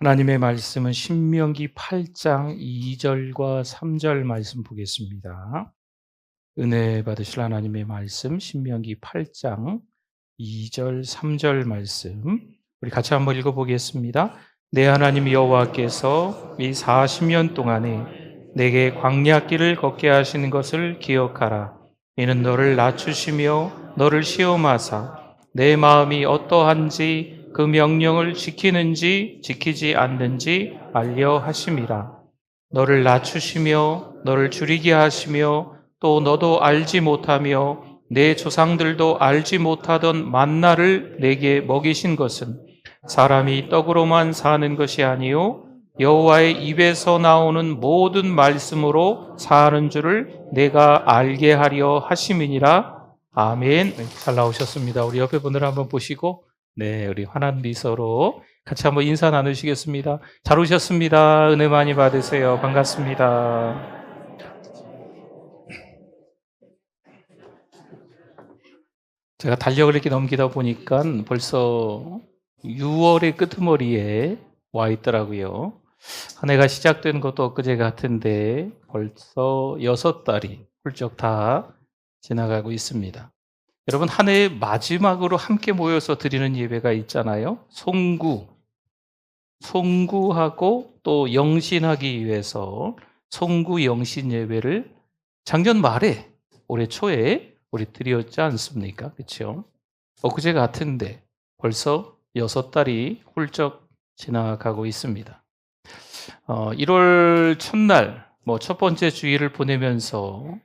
하나님의 말씀은 신명기 8장 2절과 3절 말씀 보겠습니다. 은혜 받으실 하나님의 말씀 신명기 8장 2절 3절 말씀 우리 같이 한번 읽어보겠습니다. 내 하나님 여호와께서 이 40년 동안에 내게 광야길을 걷게 하시는 것을 기억하라. 이는 너를 낮추시며 너를 시험하사 내 마음이 어떠한지 그 명령을 지키는지 지키지 않는지 알려 하심이라. 너를 낮추시며 너를 줄이게 하시며 또 너도 알지 못하며 내 조상들도 알지 못하던 만나를 내게 먹이신 것은 사람이 떡으로만 사는 것이 아니요 여호와의 입에서 나오는 모든 말씀으로 사는 줄을 내가 알게 하려 하심이니라. 아멘. 잘 나오셨습니다. 우리 옆에 분들 한번 보시고 우리 환한 미소로 같이 한번 인사 나누시겠습니다. 잘 오셨습니다. 은혜 많이 받으세요. 반갑습니다. 제가 달력을 이렇게 넘기다 보니까 벌써 6월의 끄트머리에 와 있더라고요. 한 해가 시작된 것도 엊그제 같은데 벌써 6달이 훌쩍 다 지나가고 있습니다. 여러분, 한 해의 마지막으로 함께 모여서 드리는 예배가 있잖아요. 송구하고 또 영신하기 위해서 송구 영신 예배를 작년 말에 올해 초에 우리 드렸지 않습니까? 그렇죠? 엊그제 같은데 벌써 6달이 훌쩍 지나가고 있습니다. 1월 첫날 첫 번째 주일을 보내면서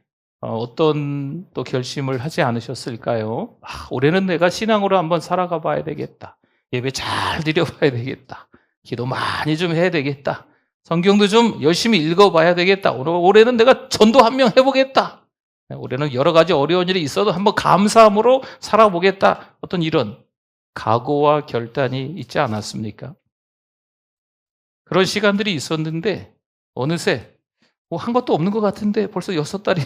어떤 또 결심을 하지 않으셨을까요? 올해는 내가 신앙으로 한번 살아가 봐야 되겠다. 예배 잘 드려봐야 되겠다. 기도 많이 좀 해야 되겠다. 성경도 좀 열심히 읽어봐야 되겠다. 올해는 내가 전도 한 명 해보겠다. 올해는 여러 가지 어려운 일이 있어도 한번 감사함으로 살아보겠다. 어떤 이런 각오와 결단이 있지 않았습니까? 그런 시간들이 있었는데 어느새 한 것도 없는 것 같은데 벌써 6달이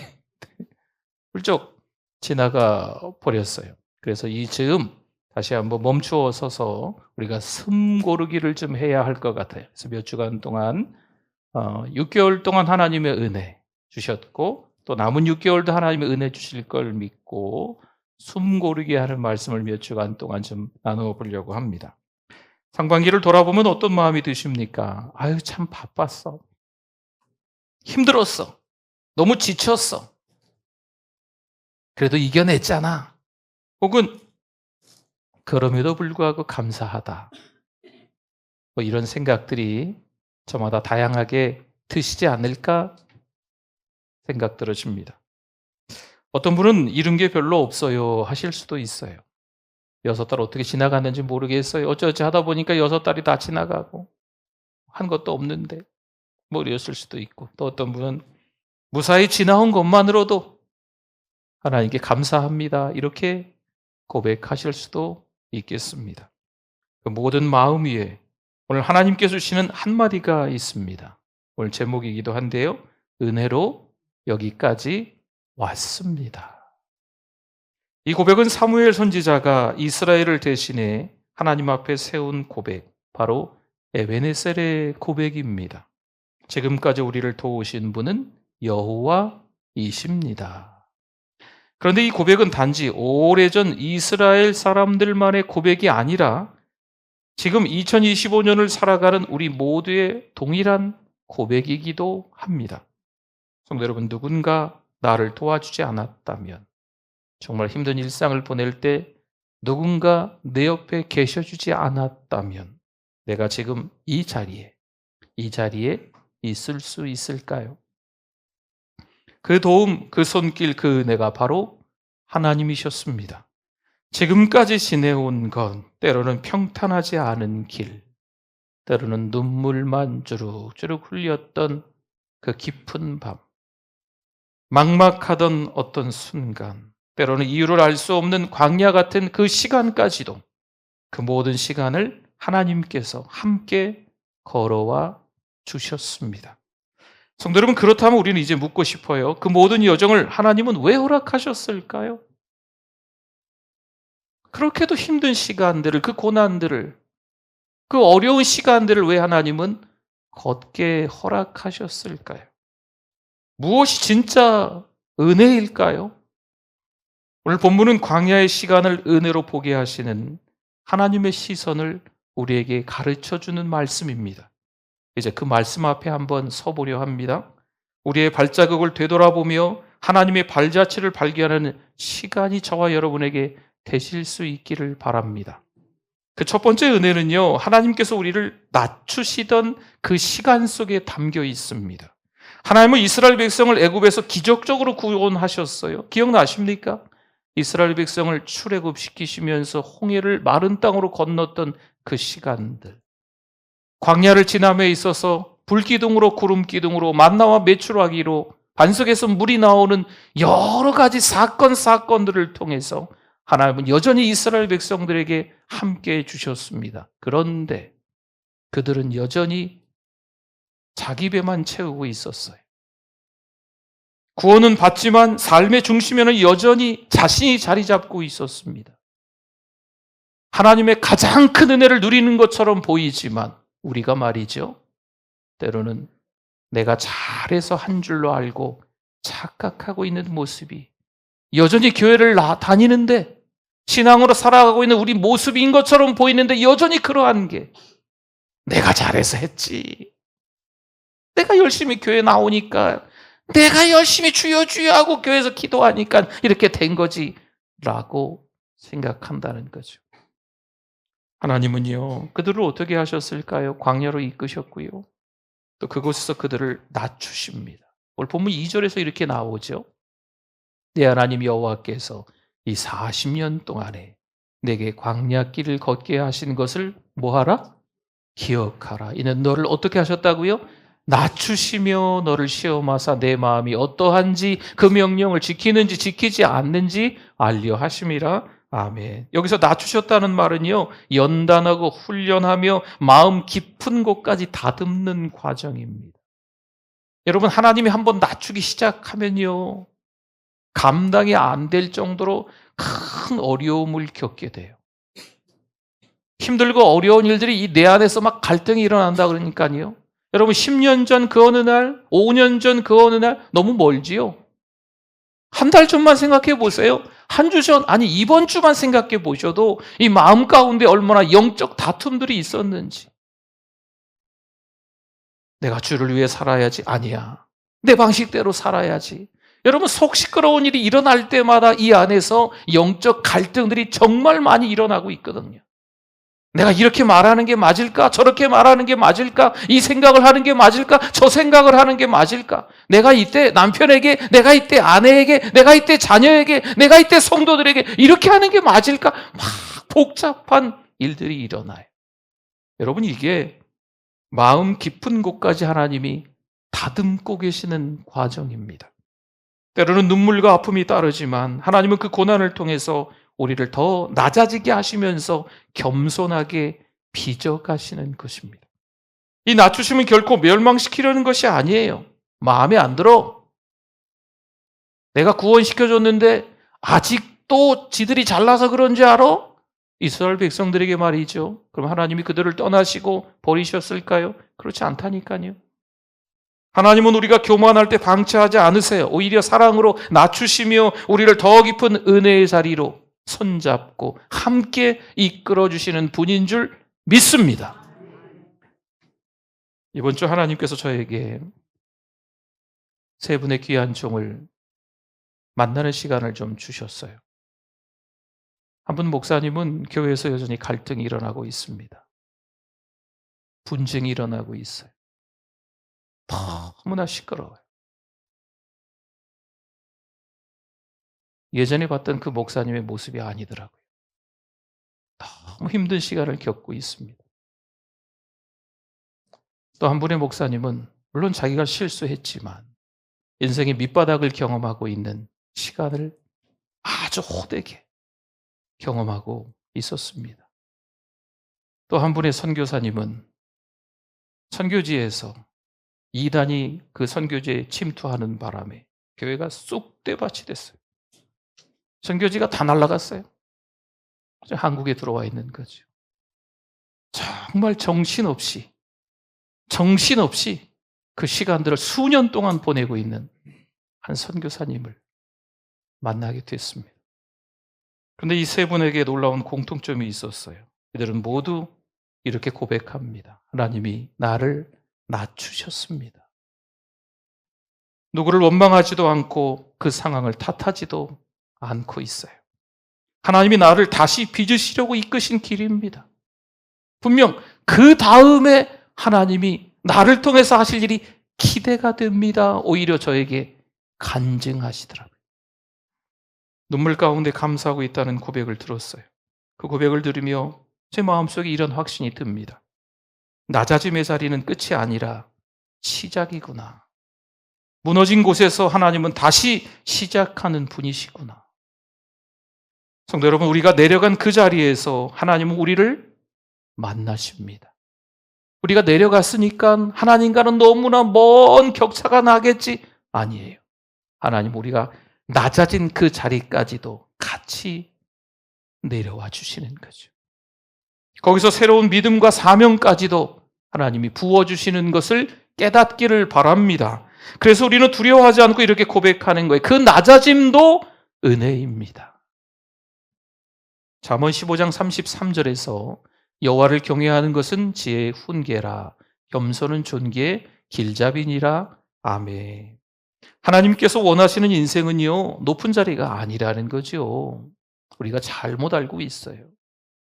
훌쩍 지나가 버렸어요. 그래서 이 즈음 다시 한번 멈추어 서서 우리가 숨 고르기를 좀 해야 할 것 같아요. 그래서 몇 주간 동안 6개월 동안 하나님의 은혜 주셨고 또 남은 6개월도 하나님의 은혜 주실 걸 믿고 숨 고르기 하는 말씀을 몇 주간 동안 좀 나누어 보려고 합니다. 상반기를 돌아보면 어떤 마음이 드십니까? 아유, 참 바빴어. 힘들었어. 너무 지쳤어. 그래도 이겨냈잖아. 혹은 그럼에도 불구하고 감사하다. 이런 생각들이 저마다 다양하게 드시지 않을까 생각 들어집니다. 어떤 분은 이룬 게 별로 없어요 하실 수도 있어요. 6달 어떻게 지나갔는지 모르겠어요. 어쩌지 하다 보니까 6달이 다 지나가고 한 것도 없는데 이랬을 수도 있고, 또 어떤 분은 무사히 지나온 것만으로도 하나님께 감사합니다 이렇게 고백하실 수도 있겠습니다. 그 모든 마음 위에 오늘 하나님께서 주시는 한마디가 있습니다. 오늘 제목이기도 한데요. 은혜로 여기까지 왔습니다. 이 고백은 사무엘 선지자가 이스라엘을 대신해 하나님 앞에 세운 고백, 바로 에베네셀의 고백입니다. 지금까지 우리를 도우신 분은 여호와이십니다. 그런데 이 고백은 단지 오래전 이스라엘 사람들만의 고백이 아니라 지금 2025년을 살아가는 우리 모두의 동일한 고백이기도 합니다. 성도 여러분, 누군가 나를 도와주지 않았다면, 정말 힘든 일상을 보낼 때 누군가 내 옆에 계셔주지 않았다면 내가 지금 이 자리에 있을 수 있을까요? 그 도움, 그 손길, 그 은혜가 바로 하나님이셨습니다. 지금까지 지내온 건 때로는 평탄하지 않은 길, 때로는 눈물만 주룩주룩 흘렸던 그 깊은 밤, 막막하던 어떤 순간, 때로는 이유를 알 수 없는 광야 같은 그 시간까지도 그 모든 시간을 하나님께서 함께 걸어와 주셨습니다. 성도 여러분, 그렇다면 우리는 이제 묻고 싶어요. 그 모든 여정을 하나님은 왜 허락하셨을까요? 그렇게도 힘든 시간들을, 그 고난들을, 그 어려운 시간들을 왜 하나님은 걷게 허락하셨을까요? 무엇이 진짜 은혜일까요? 오늘 본문은 광야의 시간을 은혜로 보게 하시는 하나님의 시선을 우리에게 가르쳐주는 말씀입니다. 이제 그 말씀 앞에 한번 서보려 합니다. 우리의 발자국을 되돌아보며 하나님의 발자취를 발견하는 시간이 저와 여러분에게 되실 수 있기를 바랍니다. 그 첫 번째 은혜는요, 하나님께서 우리를 낮추시던 그 시간 속에 담겨 있습니다. 하나님은 이스라엘 백성을 애굽에서 기적적으로 구원하셨어요. 기억나십니까? 이스라엘 백성을 출애굽시키시면서 홍해를 마른 땅으로 건넜던 그 시간들. 광야를 지남에 있어서 불기둥으로 구름기둥으로 만나와 메추라기로 반석에서 물이 나오는 여러 가지 사건들을 통해서 하나님은 여전히 이스라엘 백성들에게 함께해 주셨습니다. 그런데 그들은 여전히 자기 배만 채우고 있었어요. 구원은 받지만 삶의 중심에는 여전히 자신이 자리 잡고 있었습니다. 하나님의 가장 큰 은혜를 누리는 것처럼 보이지만 우리가 말이죠, 때로는 내가 잘해서 한 줄로 알고 착각하고 있는 모습이 여전히 교회를 다니는데 신앙으로 살아가고 있는 우리 모습인 것처럼 보이는데 여전히 그러한 게 내가 잘해서 했지. 내가 열심히 교회 나오니까, 내가 열심히 주여 하고 교회에서 기도하니까 이렇게 된 거지 라고 생각한다는 거죠. 하나님은요, 그들을 어떻게 하셨을까요? 광야로 이끄셨고요, 또 그곳에서 그들을 낮추십니다. 오늘 본문 2절에서 이렇게 나오죠. 내 하나님 여호와께서 이 40년 동안에 내게 광야길을 걷게 하신 것을 뭐하라? 기억하라. 이는 너를 어떻게 하셨다고요? 낮추시며 너를 시험하사 내 마음이 어떠한지 그 명령을 지키는지 지키지 않는지 알려 하심이라. 아멘. 여기서 낮추셨다는 말은요, 연단하고 훈련하며 마음 깊은 곳까지 다듬는 과정입니다. 여러분, 하나님이 한번 낮추기 시작하면요, 감당이 안 될 정도로 큰 어려움을 겪게 돼요. 힘들고 어려운 일들이 내 안에서 막 갈등이 일어난다 그러니까요. 여러분, 10년 전 그 어느 날, 5년 전 그 어느 날, 너무 멀지요? 한 달 전만 생각해 보세요. 한 주 전, 아니 이번 주만 생각해 보셔도 이 마음 가운데 얼마나 영적 다툼들이 있었는지. 내가 주를 위해 살아야지. 아니야, 내 방식대로 살아야지. 여러분, 속 시끄러운 일이 일어날 때마다 이 안에서 영적 갈등들이 정말 많이 일어나고 있거든요. 내가 이렇게 말하는 게 맞을까? 저렇게 말하는 게 맞을까? 이 생각을 하는 게 맞을까? 저 생각을 하는 게 맞을까? 내가 이때 남편에게, 내가 이때 아내에게, 내가 이때 자녀에게, 내가 이때 성도들에게 이렇게 하는 게 맞을까? 막 복잡한 일들이 일어나요. 여러분, 이게 마음 깊은 곳까지 하나님이 다듬고 계시는 과정입니다. 때로는 눈물과 아픔이 따르지만 하나님은 그 고난을 통해서 우리를 더 낮아지게 하시면서 겸손하게 빚어가시는 것입니다. 이 낮추심은 결코 멸망시키려는 것이 아니에요. 마음에 안 들어. 내가 구원시켜줬는데 아직도 지들이 잘나서 그런지 알아? 이스라엘 백성들에게 말이죠. 그럼 하나님이 그들을 떠나시고 버리셨을까요? 그렇지 않다니까요. 하나님은 우리가 교만할 때 방치하지 않으세요. 오히려 사랑으로 낮추시며 우리를 더 깊은 은혜의 자리로 손잡고 함께 이끌어주시는 분인 줄 믿습니다. 이번 주 하나님께서 저에게 세 분의 귀한 종을 만나는 시간을 좀 주셨어요. 한 분 목사님은 교회에서 여전히 갈등이 일어나고 있습니다. 분쟁이 일어나고 있어요. 너무나 시끄러워요. 예전에 봤던 그 목사님의 모습이 아니더라고요. 너무 힘든 시간을 겪고 있습니다. 또 한 분의 목사님은 물론 자기가 실수했지만 인생의 밑바닥을 경험하고 있는 시간을 아주 호되게 경험하고 있었습니다. 또 한 분의 선교사님은 선교지에서 이단이 그 선교지에 침투하는 바람에 교회가 쑥대밭이 됐어요. 선교지가 다 날아갔어요. 한국에 들어와 있는 거죠. 정말 정신없이 그 시간들을 수년 동안 보내고 있는 한 선교사님을 만나게 됐습니다. 그런데 이 세 분에게 놀라운 공통점이 있었어요. 그들은 모두 이렇게 고백합니다. 하나님이 나를 낮추셨습니다. 누구를 원망하지도 않고 그 상황을 탓하지도 않고 있어요. 하나님이 나를 다시 빚으시려고 이끄신 길입니다. 분명 그 다음에 하나님이 나를 통해서 하실 일이 기대가 됩니다. 오히려 저에게 간증하시더라고요. 눈물 가운데 감사하고 있다는 고백을 들었어요. 그 고백을 들으며 제 마음속에 이런 확신이 듭니다. 낮아짐의 자리는 끝이 아니라 시작이구나. 무너진 곳에서 하나님은 다시 시작하는 분이시구나. 성도 여러분, 우리가 내려간 그 자리에서 하나님은 우리를 만나십니다. 우리가 내려갔으니까 하나님과는 너무나 먼 격차가 나겠지? 아니에요. 하나님 우리가 낮아진 그 자리까지도 같이 내려와 주시는 거죠. 거기서 새로운 믿음과 사명까지도 하나님이 부어주시는 것을 깨닫기를 바랍니다. 그래서 우리는 두려워하지 않고 이렇게 고백하는 거예요. 그 낮아짐도 은혜입니다. 잠언 15장 33절에서 여호와를 경외하는 것은 지혜의 훈계라, 겸손은 존귀의 길잡이니라. 아멘. 하나님께서 원하시는 인생은요, 높은 자리가 아니라는 거죠. 우리가 잘못 알고 있어요.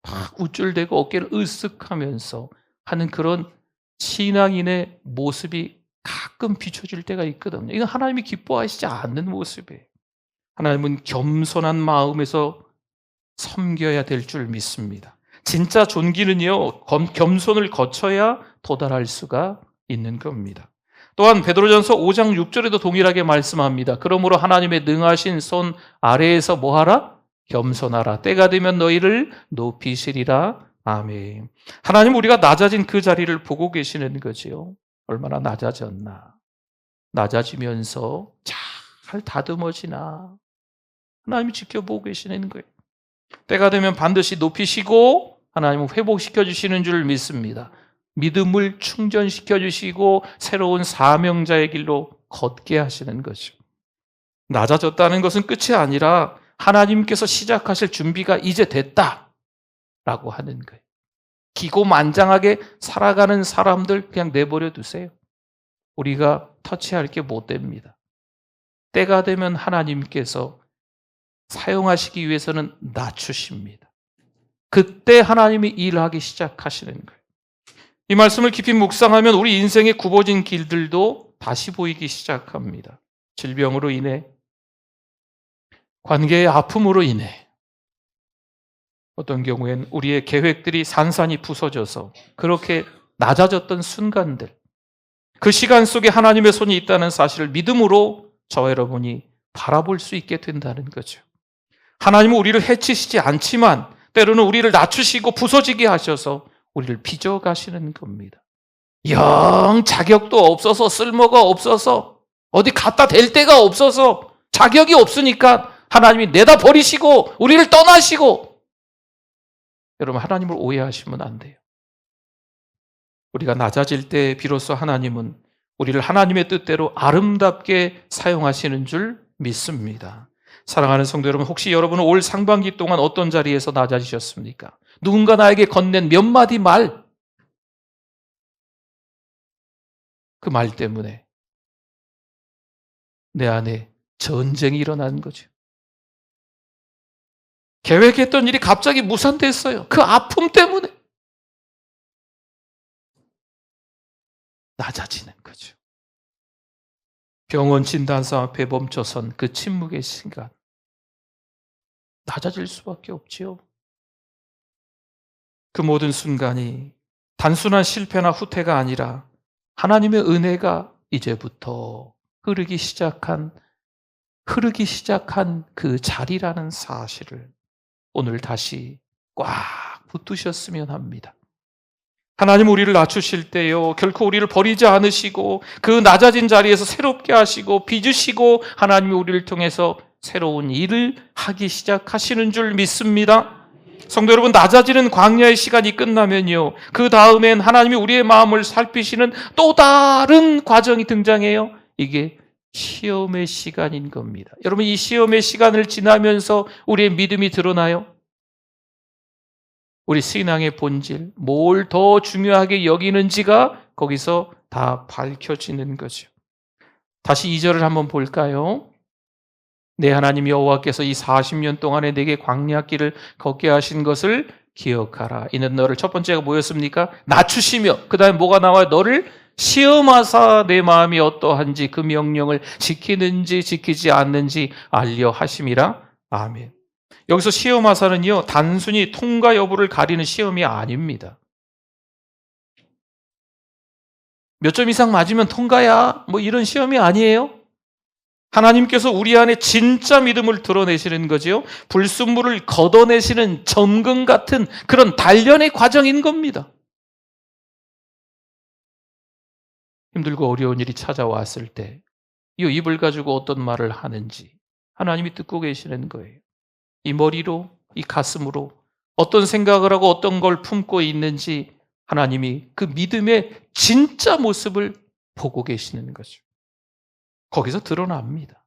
막 우쭐대고 어깨를 으쓱하면서 하는 그런 신앙인의 모습이 가끔 비춰질 때가 있거든요. 이건 하나님이 기뻐하시지 않는 모습이에요. 하나님은 겸손한 마음에서 섬겨야 될 줄 믿습니다. 진짜 존귀는요, 겸손을 거쳐야 도달할 수가 있는 겁니다. 또한 베드로전서 5장 6절에도 동일하게 말씀합니다. 그러므로 하나님의 능하신 손 아래에서 뭐하라? 겸손하라. 때가 되면 너희를 높이시리라. 아멘. 하나님 우리가 낮아진 그 자리를 보고 계시는 거지요. 얼마나 낮아졌나. 낮아지면서 잘 다듬어지나. 하나님이 지켜보고 계시는 거예요. 때가 되면 반드시 높이시고 하나님은 회복시켜 주시는 줄 믿습니다. 믿음을 충전시켜 주시고 새로운 사명자의 길로 걷게 하시는 거죠. 낮아졌다는 것은 끝이 아니라 하나님께서 시작하실 준비가 이제 됐다라고 하는 거예요. 기고만장하게 살아가는 사람들 그냥 내버려 두세요. 우리가 터치할 게 못 됩니다. 때가 되면 하나님께서 사용하시기 위해서는 낮추십니다. 그때 하나님이 일하기 시작하시는 거예요. 이 말씀을 깊이 묵상하면 우리 인생의 굽어진 길들도 다시 보이기 시작합니다. 질병으로 인해, 관계의 아픔으로 인해, 어떤 경우엔 우리의 계획들이 산산이 부서져서 그렇게 낮아졌던 순간들, 그 시간 속에 하나님의 손이 있다는 사실을 믿음으로 저와 여러분이 바라볼 수 있게 된다는 거죠. 하나님은 우리를 해치시지 않지만 때로는 우리를 낮추시고 부서지게 하셔서 우리를 빚어가시는 겁니다. 영 자격도 없어서 쓸모가 없어서 어디 갖다 댈 데가 없어서 자격이 없으니까 하나님이 내다 버리시고 우리를 떠나시고. 여러분, 하나님을 오해하시면 안 돼요. 우리가 낮아질 때 비로소 하나님은 우리를 하나님의 뜻대로 아름답게 사용하시는 줄 믿습니다. 사랑하는 성도 여러분, 혹시 여러분은 올 상반기 동안 어떤 자리에서 낮아지셨습니까? 누군가 나에게 건넨 몇 마디 말, 그 말 때문에 내 안에 전쟁이 일어난 거죠. 계획했던 일이 갑자기 무산됐어요. 그 아픔 때문에 낮아지는 거죠. 병원 진단서 앞에 멈춰선 그 침묵의 시간, 낮아질 수밖에 없지요. 그 모든 순간이 단순한 실패나 후퇴가 아니라 하나님의 은혜가 이제부터 흐르기 시작한 그 자리라는 사실을 오늘 다시 꽉 붙드셨으면 합니다. 하나님 우리를 낮추실 때요, 결코 우리를 버리지 않으시고 그 낮아진 자리에서 새롭게 하시고 빚으시고 하나님이 우리를 통해서 새로운 일을 하기 시작하시는 줄 믿습니다. 성도 여러분, 낮아지는 광야의 시간이 끝나면요, 그 다음엔 하나님이 우리의 마음을 살피시는 또 다른 과정이 등장해요. 이게 시험의 시간인 겁니다. 여러분, 이 시험의 시간을 지나면서 우리의 믿음이 드러나요? 우리 신앙의 본질, 뭘 더 중요하게 여기는지가 거기서 다 밝혀지는 거죠. 다시 2절을 한번 볼까요? 내 하나님 여호와께서 이 40년 동안에 내게 광야길을 걷게 하신 것을 기억하라. 이는 너를, 첫 번째가 뭐였습니까? 낮추시며, 그 다음에 뭐가 나와요? 너를 시험하사 내 마음이 어떠한지 그 명령을 지키는지 지키지 않는지 알려 하심이라. 아멘. 여기서 시험하사는요, 단순히 통과 여부를 가리는 시험이 아닙니다. 몇 점 이상 맞으면 통과야, 뭐 이런 시험이 아니에요. 하나님께서 우리 안에 진짜 믿음을 드러내시는 거지요. 불순물을 걷어내시는 점검 같은 그런 단련의 과정인 겁니다. 힘들고 어려운 일이 찾아왔을 때 이 입을 가지고 어떤 말을 하는지 하나님이 듣고 계시는 거예요. 이 머리로, 이 가슴으로 어떤 생각을 하고 어떤 걸 품고 있는지 하나님이 그 믿음의 진짜 모습을 보고 계시는 거죠. 거기서 드러납니다.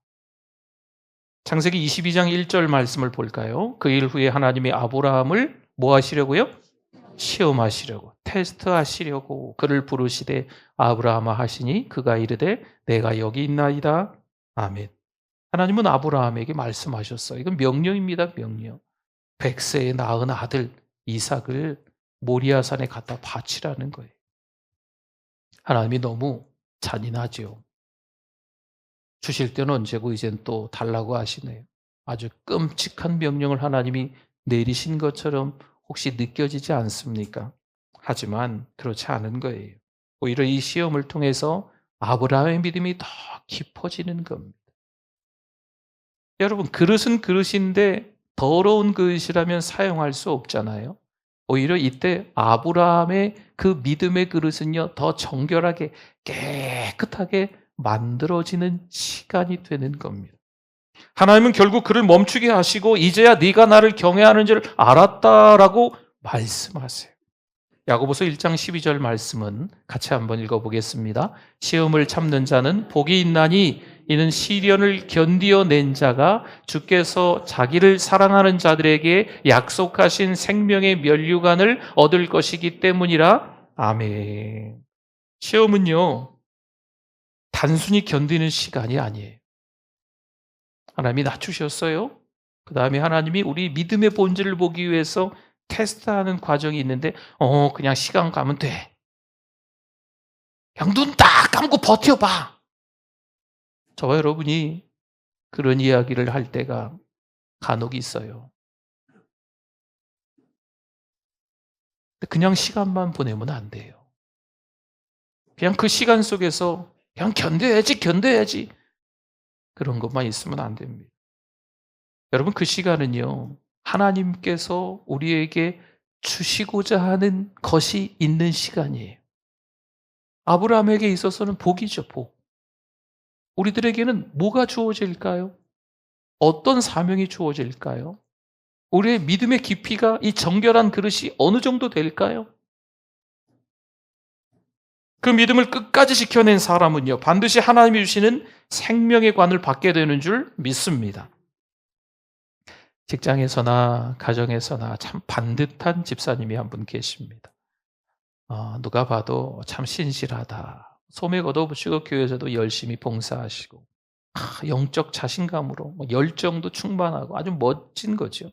창세기 22장 1절 말씀을 볼까요? 그 일 후에 하나님이 아브라함을 뭐 하시려고요? 시험하시려고, 테스트하시려고 그를 부르시되 아브라함아 하시니 그가 이르되 내가 여기 있나이다. 아멘. 하나님은 아브라함에게 말씀하셨어요. 이건 명령입니다, 명령. 100세에 낳은 아들 이삭을 모리아산에 갖다 바치라는 거예요. 하나님이 너무 잔인하죠. 주실 때는 언제고 이젠 또 달라고 하시네요. 아주 끔찍한 명령을 하나님이 내리신 것처럼 혹시 느껴지지 않습니까? 하지만 그렇지 않은 거예요. 오히려 이 시험을 통해서 아브라함의 믿음이 더 깊어지는 겁니다. 여러분, 그릇은 그릇인데 더러운 그릇이라면 사용할 수 없잖아요. 오히려 이때 아브라함의 그 믿음의 그릇은요, 더 정결하게 깨끗하게 만들어지는 시간이 되는 겁니다. 하나님은 결국 그를 멈추게 하시고 이제야 네가 나를 경외하는 줄 알았다라고 말씀하세요. 야고보서 1장 12절 말씀은 같이 한번 읽어보겠습니다. 시험을 참는 자는 복이 있나니 이는 시련을 견디어낸 자가 주께서 자기를 사랑하는 자들에게 약속하신 생명의 면류관을 얻을 것이기 때문이라. 아멘. 시험은요, 단순히 견디는 시간이 아니에요. 하나님이 낮추셨어요. 그 다음에 하나님이 우리 믿음의 본질을 보기 위해서 테스트하는 과정이 있는데 그냥 시간 가면 돼. 그냥 눈 딱 감고 버텨봐. 저와 여러분이 그런 이야기를 할 때가 간혹 있어요. 그냥 시간만 보내면 안 돼요. 그냥 그 시간 속에서 그냥 견뎌야지 그런 것만 있으면 안 됩니다. 여러분, 그 시간은요, 하나님께서 우리에게 주시고자 하는 것이 있는 시간이에요. 아브라함에게 있어서는 복이죠, 복. 우리들에게는 뭐가 주어질까요? 어떤 사명이 주어질까요? 우리의 믿음의 깊이가, 이 정결한 그릇이 어느 정도 될까요? 그 믿음을 끝까지 지켜낸 사람은요, 반드시 하나님이 주시는 생명의 관을 받게 되는 줄 믿습니다. 직장에서나 가정에서나 참 반듯한 집사님이 한 분 계십니다. 누가 봐도 참 신실하다. 소매 걷어붙이고 교회에서도 열심히 봉사하시고 영적 자신감으로 열정도 충만하고 아주 멋진 거죠.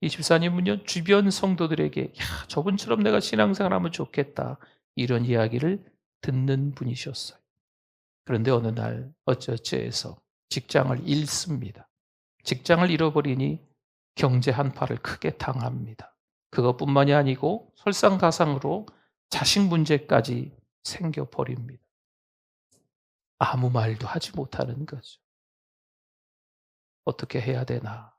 이 집사님은요, 주변 성도들에게 저분처럼 내가 신앙생활하면 좋겠다, 이런 이야기를 듣는 분이셨어요. 그런데 어느 날 어쩌어쩌해서 직장을 잃습니다. 직장을 잃어버리니 경제 한파를 크게 당합니다. 그것뿐만이 아니고 설상가상으로 자식 문제까지 생겨버립니다. 아무 말도 하지 못하는 거죠. 어떻게 해야 되나.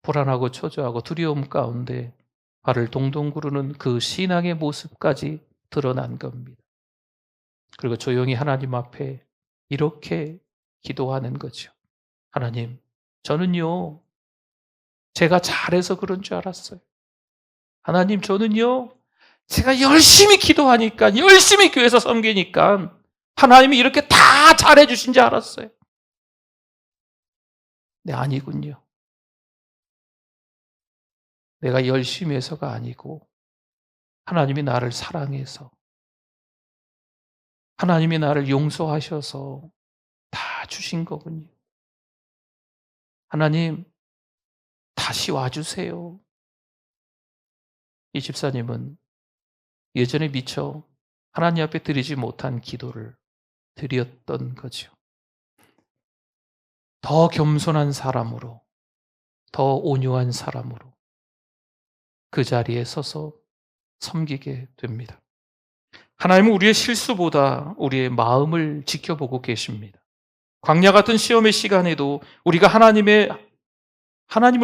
불안하고 초조하고 두려움 가운데 발을 동동 구르는 그 신앙의 모습까지 드러난 겁니다. 그리고 조용히 하나님 앞에 이렇게 기도하는 거죠. 하나님, 저는요, 제가 잘해서 그런 줄 알았어요. 하나님, 저는요, 제가 열심히 기도하니까, 열심히 교회에서 섬기니까 하나님이 이렇게 다 잘해주신 줄 알았어요. 네, 아니군요. 내가 열심히 해서가 아니고 하나님이 나를 사랑해서, 하나님이 나를 용서하셔서 다 주신 거군요. 하나님, 다시 와주세요. 이 집사님은 예전에 미처 하나님 앞에 드리지 못한 기도를 드렸던 거죠. 더 겸손한 사람으로, 더 온유한 사람으로 그 자리에 서서 섬기게 됩니다. 하나님은 우리의 실수보다 우리의 마음을 지켜보고 계십니다. 광야 같은 시험의 시간에도 우리가 하나님을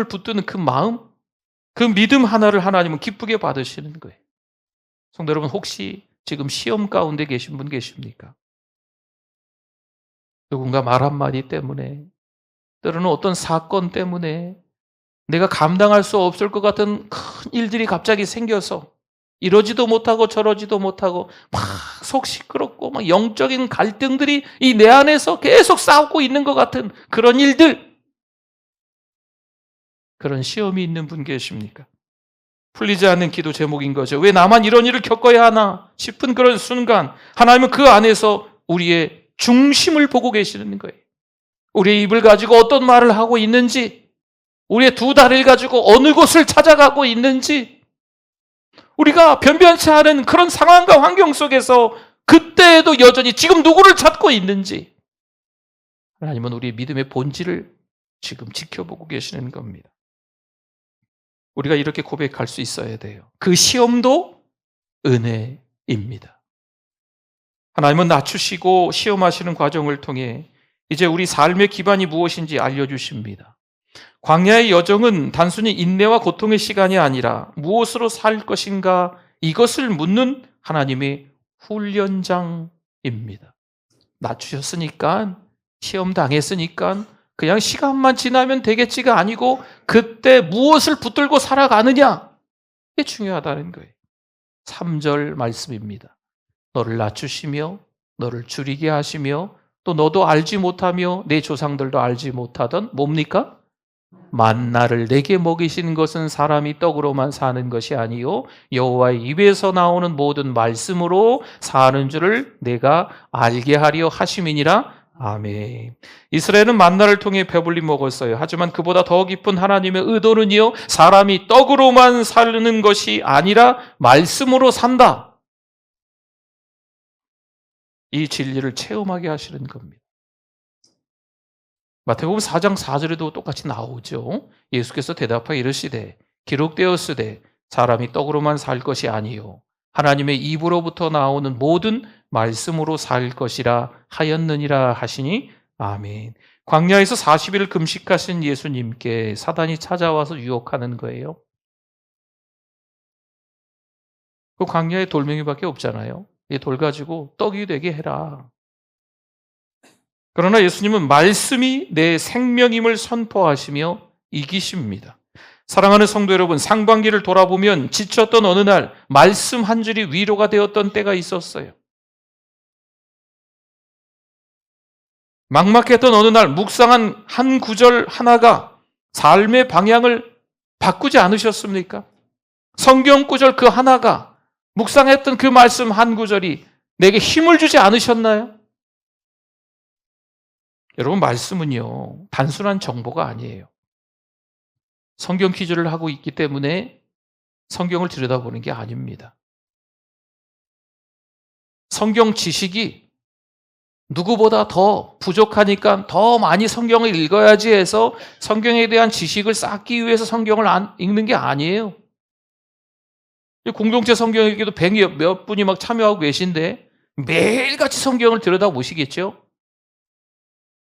붙드는 그 마음, 그 믿음 하나를 하나님은 기쁘게 받으시는 거예요. 성도 여러분, 혹시 지금 시험 가운데 계신 분 계십니까? 누군가 말 한마디 때문에, 때로는 어떤 사건 때문에 내가 감당할 수 없을 것 같은 큰 일들이 갑자기 생겨서 이러지도 못하고 저러지도 못하고 막 속 시끄럽고 막 영적인 갈등들이 이 내 안에서 계속 싸우고 있는 것 같은 그런 일들, 그런 시험이 있는 분 계십니까? 풀리지 않는 기도 제목인 거죠. 왜 나만 이런 일을 겪어야 하나 싶은 그런 순간 하나님은 그 안에서 우리의 중심을 보고 계시는 거예요. 우리의 입을 가지고 어떤 말을 하고 있는지, 우리의 두 다리를 가지고 어느 곳을 찾아가고 있는지, 우리가 변변치 않은 그런 상황과 환경 속에서 그때에도 여전히 지금 누구를 찾고 있는지 하나님은 우리의 믿음의 본질을 지금 지켜보고 계시는 겁니다. 우리가 이렇게 고백할 수 있어야 돼요. 그 시험도 은혜입니다. 하나님은 낮추시고 시험하시는 과정을 통해 이제 우리 삶의 기반이 무엇인지 알려주십니다. 광야의 여정은 단순히 인내와 고통의 시간이 아니라 무엇으로 살 것인가 이것을 묻는 하나님의 훈련장입니다. 낮추셨으니까, 시험 당했으니까 그냥 시간만 지나면 되겠지가 아니고 그때 무엇을 붙들고 살아가느냐, 이게 중요하다는 거예요. 3절 말씀입니다. 너를 낮추시며 너를 줄이게 하시며 또 너도 알지 못하며 내 조상들도 알지 못하던 뭡니까? 만나를 내게 먹이신 것은 사람이 떡으로만 사는 것이 아니요 여호와의 입에서 나오는 모든 말씀으로 사는 줄을 내가 알게 하려 하심이니라. 아멘. 이스라엘은 만나를 통해 배불리 먹었어요. 하지만 그보다 더 깊은 하나님의 의도는요, 사람이 떡으로만 사는 것이 아니라 말씀으로 산다, 이 진리를 체험하게 하시는 겁니다. 마태복음 4장 4절에도 똑같이 나오죠. 예수께서 대답하여 이르시되 기록되었으되 사람이 떡으로만 살 것이 아니요 하나님의 입으로부터 나오는 모든 말씀으로 살 것이라 하였느니라 하시니. 아멘. 광야에서 40일 금식하신 예수님께 사단이 찾아와서 유혹하는 거예요. 그 광야에 돌멩이밖에 없잖아요. 이 돌 가지고 떡이 되게 해라. 그러나 예수님은 말씀이 내 생명임을 선포하시며 이기십니다. 사랑하는 성도 여러분, 상반기를 돌아보면 지쳤던 어느 날 말씀 한 줄이 위로가 되었던 때가 있었어요. 막막했던 어느 날 묵상한 한 구절 하나가 삶의 방향을 바꾸지 않으셨습니까? 성경 구절 그 하나가, 묵상했던 그 말씀 한 구절이 내게 힘을 주지 않으셨나요? 여러분, 말씀은요, 단순한 정보가 아니에요. 성경 퀴즈를 하고 있기 때문에 성경을 들여다보는 게 아닙니다. 성경 지식이 누구보다 더 부족하니까 더 많이 성경을 읽어야지 해서 성경에 대한 지식을 쌓기 위해서 성경을 읽는 게 아니에요. 공동체 성경 읽기도 100몇 분이 막 참여하고 계신데 매일같이 성경을 들여다보시겠죠?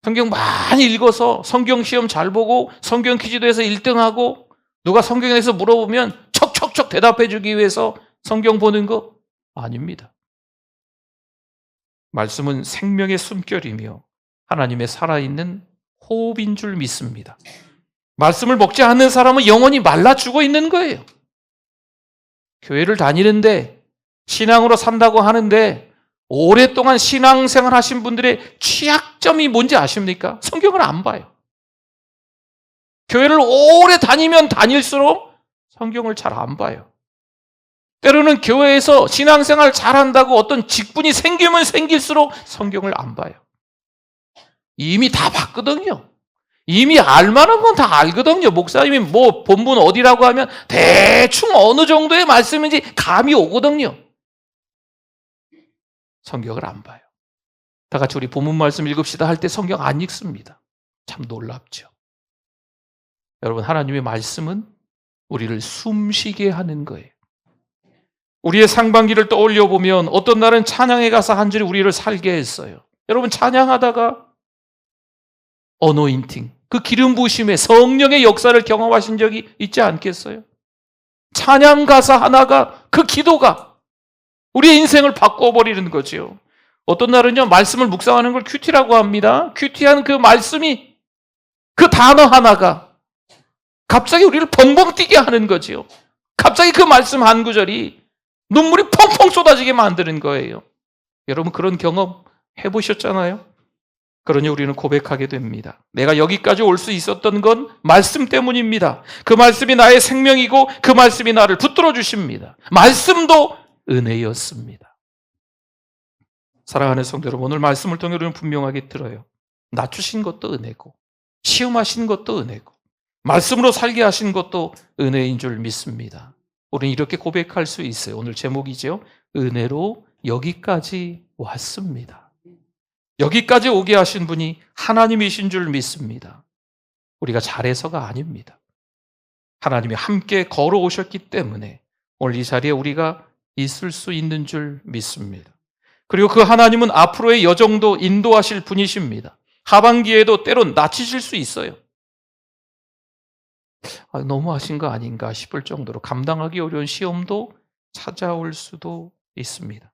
성경 많이 읽어서 성경 시험 잘 보고 성경 퀴즈도 해서 1등하고 누가 성경에 대해서 물어보면 척척척 대답해 주기 위해서 성경 보는 거 아닙니다. 말씀은 생명의 숨결이며 하나님의 살아있는 호흡인 줄 믿습니다. 말씀을 먹지 않는 사람은 영원히 말라 죽어 있는 거예요. 교회를 다니는데 신앙으로 산다고 하는데 오랫동안 신앙생활 하신 분들의 취약점이 뭔지 아십니까? 성경을 안 봐요. 교회를 오래 다니면 다닐수록 성경을 잘 안 봐요. 때로는 교회에서 신앙생활 잘한다고 어떤 직분이 생기면 생길수록 성경을 안 봐요. 이미 다 봤거든요. 이미 알만한 건 다 알거든요. 목사님이 뭐 본문 어디라고 하면 대충 어느 정도의 말씀인지 감이 오거든요. 성경을 안 봐요. 다 같이 우리 본문 말씀 읽읍시다 할 때 성경 안 읽습니다. 참 놀랍죠. 여러분, 하나님의 말씀은 우리를 숨쉬게 하는 거예요. 우리의 상반기를 떠올려 보면 어떤 날은 찬양에 가서 한 줄이 우리를 살게 했어요. 여러분, 찬양하다가 어노인팅, 그 기름 부으심에 성령의 역사를 경험하신 적이 있지 않겠어요? 찬양 가사 하나가, 그 기도가 우리의 인생을 바꿔버리는 거죠. 어떤 날은요, 말씀을 묵상하는 걸 큐티라고 합니다. 큐티한 그 말씀이, 그 단어 하나가 갑자기 우리를 벙벙 뛰게 하는 거죠. 갑자기 그 말씀 한 구절이 눈물이 펑펑 쏟아지게 만드는 거예요. 여러분, 그런 경험 해보셨잖아요? 그러니 우리는 고백하게 됩니다. 내가 여기까지 올 수 있었던 건 말씀 때문입니다. 그 말씀이 나의 생명이고 그 말씀이 나를 붙들어 주십니다. 말씀도 은혜였습니다. 사랑하는 성도 여러분, 오늘 말씀을 통해 우리는 분명하게 들어요. 낮추신 것도 은혜고, 시험하신 것도 은혜고, 말씀으로 살게 하신 것도 은혜인 줄 믿습니다. 우리는 이렇게 고백할 수 있어요. 오늘 제목이죠. 은혜로 여기까지 왔습니다. 여기까지 오게 하신 분이 하나님이신 줄 믿습니다. 우리가 잘해서가 아닙니다. 하나님이 함께 걸어오셨기 때문에 오늘 이 자리에 우리가 있을 수 있는 줄 믿습니다. 그리고 그 하나님은 앞으로의 여정도 인도하실 분이십니다. 하반기에도 때론 낮추실 수 있어요. 너무하신 거 아닌가 싶을 정도로 감당하기 어려운 시험도 찾아올 수도 있습니다.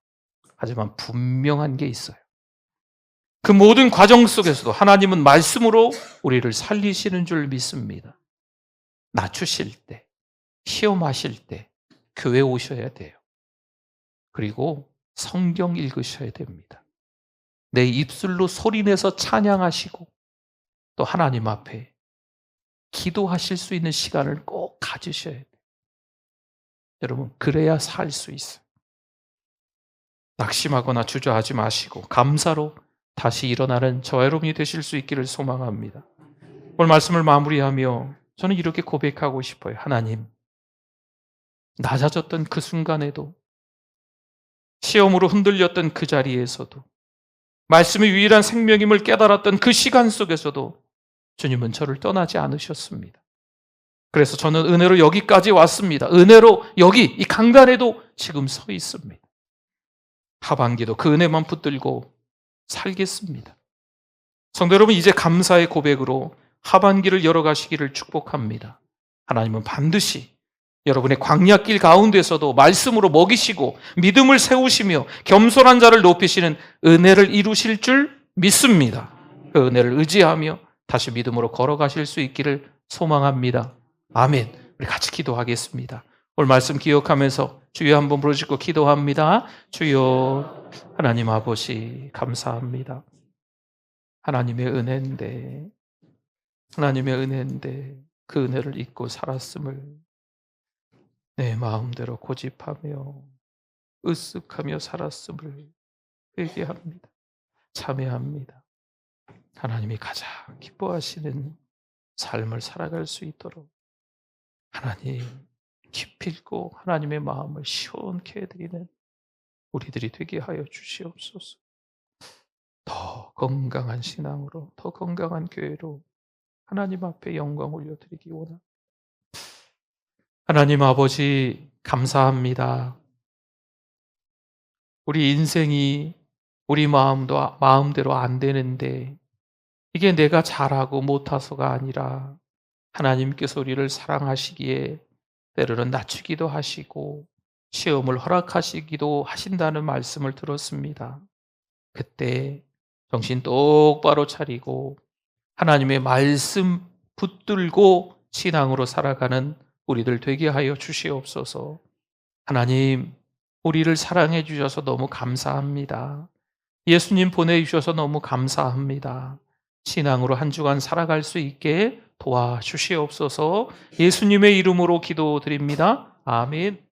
하지만 분명한 게 있어요. 그 모든 과정 속에서도 하나님은 말씀으로 우리를 살리시는 줄 믿습니다. 낮추실 때, 시험하실 때 교회 오셔야 돼요. 그리고 성경 읽으셔야 됩니다. 내 입술로 소리내서 찬양하시고 또 하나님 앞에 기도하실 수 있는 시간을 꼭 가지셔야 돼요. 여러분, 그래야 살 수 있어요. 낙심하거나 주저하지 마시고 감사로 다시 일어나는 저와 여러분이 되실 수 있기를 소망합니다. 오늘 말씀을 마무리하며 저는 이렇게 고백하고 싶어요. 하나님, 낮아졌던 그 순간에도, 시험으로 흔들렸던 그 자리에서도, 말씀이 유일한 생명임을 깨달았던 그 시간 속에서도 주님은 저를 떠나지 않으셨습니다. 그래서 저는 은혜로 여기까지 왔습니다. 은혜로 여기 이 강단에도 지금 서 있습니다. 하반기도 그 은혜만 붙들고 살겠습니다. 성도 여러분, 이제 감사의 고백으로 하반기를 열어가시기를 축복합니다. 하나님은 반드시 여러분의 광야길 가운데서도 말씀으로 먹이시고 믿음을 세우시며 겸손한 자를 높이시는 은혜를 이루실 줄 믿습니다. 그 은혜를 의지하며 다시 믿음으로 걸어가실 수 있기를 소망합니다. 아멘. 우리 같이 기도하겠습니다. 오늘 말씀 기억하면서 주여 한번 부르짖고 기도합니다. 주여, 하나님 아버지 감사합니다. 하나님의 은혜인데 그 은혜를 잊고 살았음을 내 마음대로 고집하며 으쓱하며 살았음을 회개합니다. 참회합니다. 하나님이 가장 기뻐하시는 삶을 살아갈 수 있도록 하나님 기필고 하나님의 마음을 시원케 해드리는 우리들이 되게 하여 주시옵소서. 더 건강한 신앙으로, 더 건강한 교회로 하나님 앞에 영광 올려드리기 원합니다. 하나님 아버지 감사합니다. 우리 인생이 우리 마음대로 안 되는데 이게 내가 잘하고 못해서가 아니라 하나님께서 우리를 사랑하시기에 때로는 낮추기도 하시고 시험을 허락하시기도 하신다는 말씀을 들었습니다. 그때 정신 똑바로 차리고 하나님의 말씀 붙들고 신앙으로 살아가는 우리들 되게 하여 주시옵소서. 하나님, 우리를 사랑해 주셔서 너무 감사합니다. 예수님 보내주셔서 너무 감사합니다. 신앙으로 한 주간 살아갈 수 있게 도와주시옵소서. 예수님의 이름으로 기도드립니다. 아멘.